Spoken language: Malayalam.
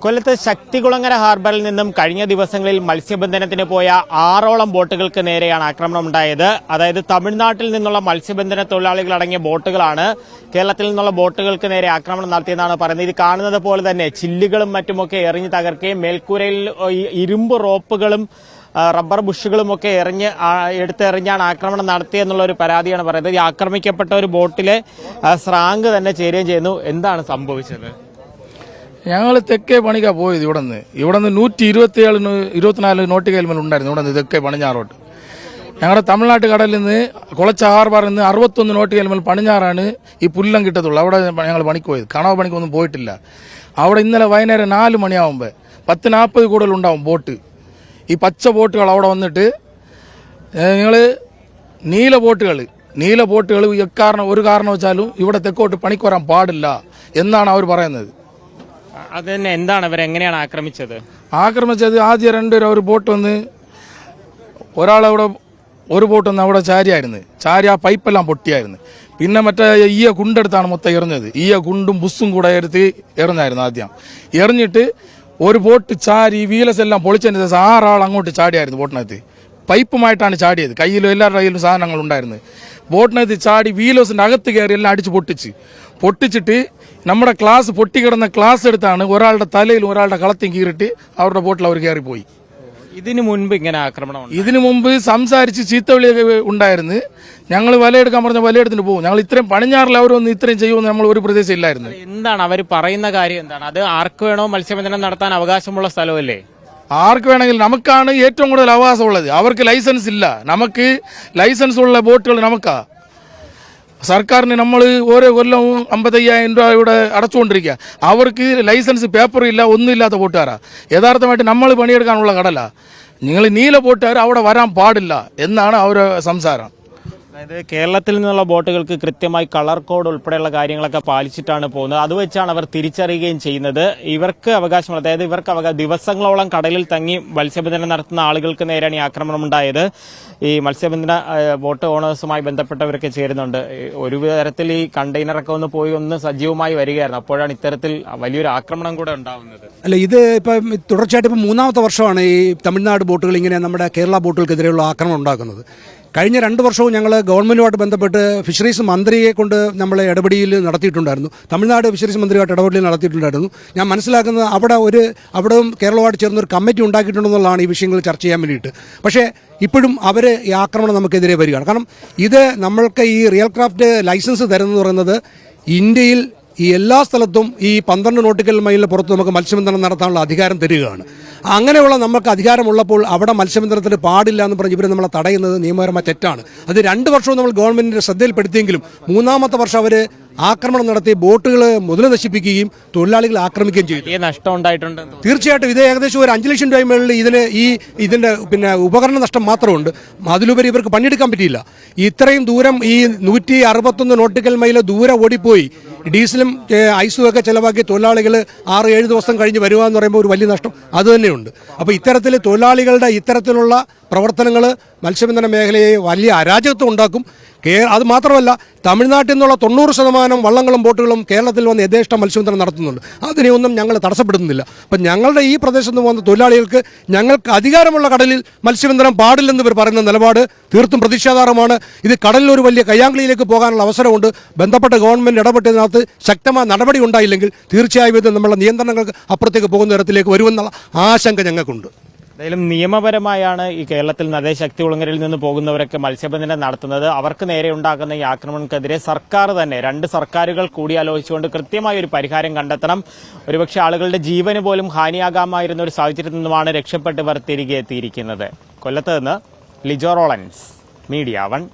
കൊല്ലത്ത് ശക്തികുളങ്ങര ഹാർബറിൽ നിന്നും കഴിഞ്ഞ ദിവസങ്ങളിൽ മത്സ്യബന്ധനത്തിന് പോയ 6ഓളം ബോട്ടുകൾക്ക് നേരെയാണ് ആക്രമണം ഉണ്ടായത്. അതായത് തമിഴ്നാട്ടിൽ നിന്നുള്ള മത്സ്യബന്ധന തൊഴിലാളികളടങ്ങിയ ബോട്ടുകളാണ് കേരളത്തിൽ നിന്നുള്ള ബോട്ടുകൾക്ക് നേരെ ആക്രമണം നടത്തിയെന്നാണ് പറയുന്നത്. ഇത് കാണുന്നത് പോലെ തന്നെ ചില്ലുകളും മറ്റുമൊക്കെ എറിഞ്ഞ് തകർക്കുകയും മേൽക്കൂരയിൽ ഇരുമ്പ് റോപ്പുകളും റബ്ബർ ബുഷുകളുമൊക്കെ എടുത്തെറിഞ്ഞാണ് ആക്രമണം നടത്തിയെന്നുള്ള ഒരു പരാതിയാണ് പറയുന്നത്. ഈ ആക്രമിക്കപ്പെട്ട ഒരു ബോട്ടിലെ സ്രാങ്ക് തന്നെ ചേരുകയും ചെയ്യുന്നു. എന്താണ് സംഭവിച്ചത്? ഞങ്ങൾ തെക്കേ പണിക്കാ പോയത്. ഇവിടെ നിന്ന് 124 നോട്ടിക്കൽ മേൽ ഉണ്ടായിരുന്നു. ഇവിടെ നിന്ന് തെക്കേ പണിഞ്ഞാറോട്ട് ഞങ്ങളുടെ തമിഴ്നാട്ട് കടലിൽ നിന്ന് കുളച്ച ഹാർബറിൽ നിന്ന് 61 നോട്ടിക്കൽ മേൽ പണിഞ്ഞാറാണ് ഈ പുല്ലം കിട്ടത്തുള്ളൂ. അവിടെ ഞങ്ങൾ പണിക്ക് പോയത്. കണവ പണിക്കൊന്നും പോയിട്ടില്ല. അവിടെ ഇന്നലെ വൈകുന്നേരം 4 മണിയാവുമ്പോൾ 10-40 കൂടുതലുണ്ടാവും ബോട്ട്. ഈ പച്ച ബോട്ടുകൾ അവിടെ വന്നിട്ട് ഞങ്ങൾ നീല ബോട്ടുകൾ ഒരു കാരണം വെച്ചാലും ഇവിടെ തെക്കോട്ട് പണിക്ക് വരാൻ പാടില്ല എന്നാണ് അവർ പറയുന്നത്. അത് തന്നെ. എന്താണ് അവരെങ്ങനെയാണ് ആക്രമിച്ചത്? ആദ്യം ഒരു ബോട്ട് വന്ന് ഒരു ബോട്ട് വന്ന് അവിടെ ചാരി ആ പൈപ്പെല്ലാം പൊട്ടിയായിരുന്നു. പിന്നെ മറ്റേ ഈയ കുണ്ടെടുത്താണ് മൊത്തം എറിഞ്ഞത്. ഈയ കുണ്ടും ബുസ്സും കൂടെ എടുത്ത് എറിഞ്ഞായിരുന്നു. ആദ്യം എറിഞ്ഞിട്ട് ഒരു ബോട്ട് ചാരി വീലസ് എല്ലാം പൊളിച്ചതിന് ശേഷം 6 ആൾ അങ്ങോട്ട് ചാടിയായിരുന്നു. ബോട്ടിനകത്ത് പൈപ്പുമായിട്ടാണ് ചാടിയത്. കയ്യിലും എല്ലാവരുടെ കയ്യിലും സാധനങ്ങൾ ഉണ്ടായിരുന്നു. ബോട്ടിനകത്ത് ചാടി വീലോസിന്റെ അകത്ത് കയറി എല്ലാം അടിച്ച് പൊട്ടിച്ചിട്ട് നമ്മുടെ പൊട്ടിക്കിടന്ന ഗ്ലാസ് എടുത്താണ് ഒരാളുടെ തലയിലും ഒരാളുടെ കളത്തിയും കീറിട്ട് അവരുടെ ബോട്ടിൽ അവർ കയറിപ്പോയി. ഇതിനു മുൻപ് ഇങ്ങനെ ആക്രമണം? ഇതിനു മുമ്പ് സംസാരിച്ച് ചീത്തവിളിയൊക്കെ ഉണ്ടായിരുന്നു. ഞങ്ങൾ വലയെടുക്കാൻ പറഞ്ഞ വലയെടുത്തിട്ട് പോകും. ഞങ്ങൾ ഇത്രയും പണിഞ്ഞാറിൽ അവരൊന്നും ഇത്രയും ചെയ്യുമെന്ന് നമ്മൾ ഒരു പ്രദേശം ഇല്ലായിരുന്നു. എന്താണ് അവർ പറയുന്ന കാര്യം? എന്താണ് അത്? ആർക്ക് വേണോ മത്സ്യബന്ധനം നടത്താൻ അവകാശമുള്ള സ്ഥലമല്ലേ? ആർക്ക് വേണമെങ്കിലും. നമുക്കാണ് ഏറ്റവും കൂടുതൽ അവകാശമുള്ളത്. അവർക്ക് ലൈസൻസ് ഇല്ല. നമുക്ക് ലൈസൻസ് ഉള്ള ബോട്ടുകൾ നമുക്കാ. സർക്കാരിന് നമ്മൾ ഓരോ കൊല്ലവും 55,000 രൂപ ഇവിടെ അടച്ചുകൊണ്ടിരിക്കുക. അവർക്ക് ലൈസൻസ് പേപ്പറില്ല, ഒന്നുമില്ലാത്ത ബോട്ടുകാരാ. യഥാർത്ഥമായിട്ട് നമ്മൾ പണിയെടുക്കാനുള്ള കടല. നിങ്ങൾ നീല ബോട്ടുകാർ അവിടെ വരാൻ പാടില്ല എന്നാണ് അവരുടെ സംസാരം. അതായത് കേരളത്തിൽ നിന്നുള്ള ബോട്ടുകൾക്ക് കൃത്യമായി കളർ കോഡ് ഉൾപ്പെടെയുള്ള കാര്യങ്ങളൊക്കെ പാലിച്ചിട്ടാണ് പോകുന്നത്. അത് വെച്ചാണ് അവർ തിരിച്ചറിയുകയും ചെയ്യുന്നത്. ഇവർക്ക് അവകാശമുള്ള, അതായത് ഇവർക്ക് ദിവസങ്ങളോളം കടലിൽ തങ്ങി മത്സ്യബന്ധനം നടത്തുന്ന ആളുകൾക്ക് നേരെയാണ് ഈ ആക്രമണം ഉണ്ടായത്. ഈ മത്സ്യബന്ധന ബോട്ട് ഓണേഴ്സുമായി ബന്ധപ്പെട്ടവരൊക്കെ ചേരുന്നുണ്ട്. ഒരു തരത്തിൽ ഈ കണ്ടെയ്നറൊക്കെ ഒന്ന് സജീവമായി വരികയായിരുന്നു. അപ്പോഴാണ് ഇത്തരത്തിൽ വലിയൊരു ആക്രമണം കൂടെ ഉണ്ടാവുന്നത്. അല്ല, ഇത് ഇപ്പം തുടർച്ചയായിട്ട് 3ാമത്തെ വർഷമാണ് ഈ തമിഴ്നാട് ബോട്ടുകൾ ഇങ്ങനെ നമ്മുടെ കേരള ബോട്ടുകൾക്കെതിരെയുള്ള ആക്രമണം ഉണ്ടാക്കുന്നത്. കഴിഞ്ഞ 2 വർഷവും ഞങ്ങൾ ഗവൺമെൻറ്റുമായിട്ട് ബന്ധപ്പെട്ട് ഫിഷറീസ് മന്ത്രിയെ കൊണ്ട് നമ്മൾ ഇടപെടൽ നടത്തിയിട്ടുണ്ടായിരുന്നു. തമിഴ്നാട് ഫിഷറീസ് മന്ത്രിയുമായിട്ട് ഇടപെടൽ നടത്തിയിട്ടുണ്ടായിരുന്നു. ഞാൻ മനസ്സിലാക്കുന്നത് അവിടെയും കേരളവുമായിട്ട് ചേർന്നൊരു കമ്മിറ്റി ഉണ്ടാക്കിയിട്ടുണ്ടെന്നുള്ളതാണ് ഈ വിഷയങ്ങൾ ചർച്ച ചെയ്യാൻ വേണ്ടിയിട്ട്. പക്ഷേ ഇപ്പോഴും അവർ ഈ ആക്രമണം നമുക്കെതിരെ വരികയാണ്. കാരണം ഇത് നമ്മൾക്ക് ഈ റിയൽ ക്രാഫ്റ്റ് ലൈസൻസ് തരുന്നതെന്ന് പറയുന്നത് ഇന്ത്യയിൽ ഈ എല്ലാ സ്ഥലത്തും ഈ 12 നോട്ടിക്കൽ മൈലിന് പുറത്ത് നമുക്ക് മത്സ്യബന്ധനം നടത്താനുള്ള അധികാരം തരികയാണ്. അങ്ങനെയുള്ള നമുക്ക് അധികാരമുള്ളപ്പോൾ അവിടെ മത്സ്യബന്ധനത്തിന് പാടില്ല എന്ന് പറഞ്ഞ് ഇവർ നമ്മളെ തടയുന്നത് നിയമപരമായ തെറ്റാണ്. അത് 2 വർഷവും നമ്മൾ ഗവൺമെന്റിന്റെ ശ്രദ്ധയിൽപ്പെടുത്തിയെങ്കിലും 3ാമത്തെ വർഷം അവർ ആക്രമണം നടത്തി ബോട്ടുകൾ മുതൽ നശിപ്പിക്കുകയും തൊഴിലാളികളെ ആക്രമിക്കുകയും ചെയ്തു. നഷ്ടം ഉണ്ടായിട്ടുണ്ട്. തീർച്ചയായിട്ടും ഇത് ഏകദേശം ഒരു 5 ലക്ഷം രൂപ മേളിൽ ഇതിന്റെ ഉപകരണ നഷ്ടം മാത്രമുണ്ട്. അതിലുപരി ഇവർക്ക് പണിയെടുക്കാൻ പറ്റിയില്ല. ഇത്രയും ദൂരം ഈ 161 നോട്ടിക്കൽ മൈൽ ദൂരെ ഓടിപ്പോയി ഡീസലും ഐസും ഒക്കെ ചെലവാക്കി തൊഴിലാളികൾ 6-7 ദിവസം കഴിഞ്ഞ് വരിക എന്ന് പറയുമ്പോൾ ഒരു വലിയ നഷ്ടം അത് തന്നെയുണ്ട്. അപ്പോൾ ഇത്തരത്തിൽ തൊഴിലാളികളുടെ ഇത്തരത്തിലുള്ള പ്രവർത്തനങ്ങൾ മത്സ്യബന്ധന മേഖലയെ വലിയ അരാജകത്വം ഉണ്ടാക്കും. അത് മാത്രമല്ല, തമിഴ്നാട്ടിൽ നിന്നുള്ള 90% വള്ളങ്ങളും ബോട്ടുകളും കേരളത്തിൽ വന്ന് യഥേഷ്ടം മത്സ്യബന്ധനം നടത്തുന്നുണ്ട്. അതിനെയൊന്നും ഞങ്ങൾ തടസ്സപ്പെടുത്തുന്നില്ല. അപ്പം ഞങ്ങളുടെ ഈ പ്രദേശത്ത് നിന്ന് വന്ന തൊഴിലാളികൾക്ക് ഞങ്ങൾക്ക് അധികാരമുള്ള കടലിൽ മത്സ്യബന്ധനം പാടില്ലെന്ന് ഇവർ പറയുന്ന നിലപാട് തീർത്തും പ്രതിഷേധാർഹമാണ്. ഇത് കടലിൽ ഒരു വലിയ കയ്യാങ്കളിയിലേക്ക് പോകാനുള്ള അവസരമുണ്ട്. ബന്ധപ്പെട്ട ഗവൺമെൻറ് ഇടപെട്ടതിനകത്ത് ശക്തമായ നടപടി ഉണ്ടായില്ലെങ്കിൽ തീർച്ചയായും ഇത് നമ്മളുടെ നിയന്ത്രണങ്ങൾക്ക് അപ്പുറത്തേക്ക് പോകുന്ന തരത്തിലേക്ക് വരുമെന്നുള്ള ആശങ്ക ഞങ്ങൾക്കുണ്ട്. എന്തായാലും നിയമപരമായാണ് ഈ കേരളത്തിൽ നിന്ന്, അതേ ശക്തികുളങ്ങരയിൽ നിന്ന് പോകുന്നവരൊക്കെ മത്സ്യബന്ധനം നടത്തുന്നത്. അവർക്ക് നേരെ ഉണ്ടാകുന്ന ഈ ആക്രമണത്തിനെതിരെ സർക്കാർ തന്നെ 2 സർക്കാരുകൾ കൂടിയാലോചിച്ചുകൊണ്ട് കൃത്യമായ ഒരു പരിഹാരം കണ്ടെത്തണം. ഒരുപക്ഷെ ആളുകളുടെ ജീവന് പോലും ഹാനിയാകാമായിരുന്ന ഒരു സാഹചര്യത്തിൽ നിന്നുമാണ് രക്ഷപ്പെട്ടവർ തിരികെ എത്തിയിരിക്കുന്നത്. കൊല്ലത്ത് നിന്ന് ലിജോ റോളൻസ്, മീഡിയ 1.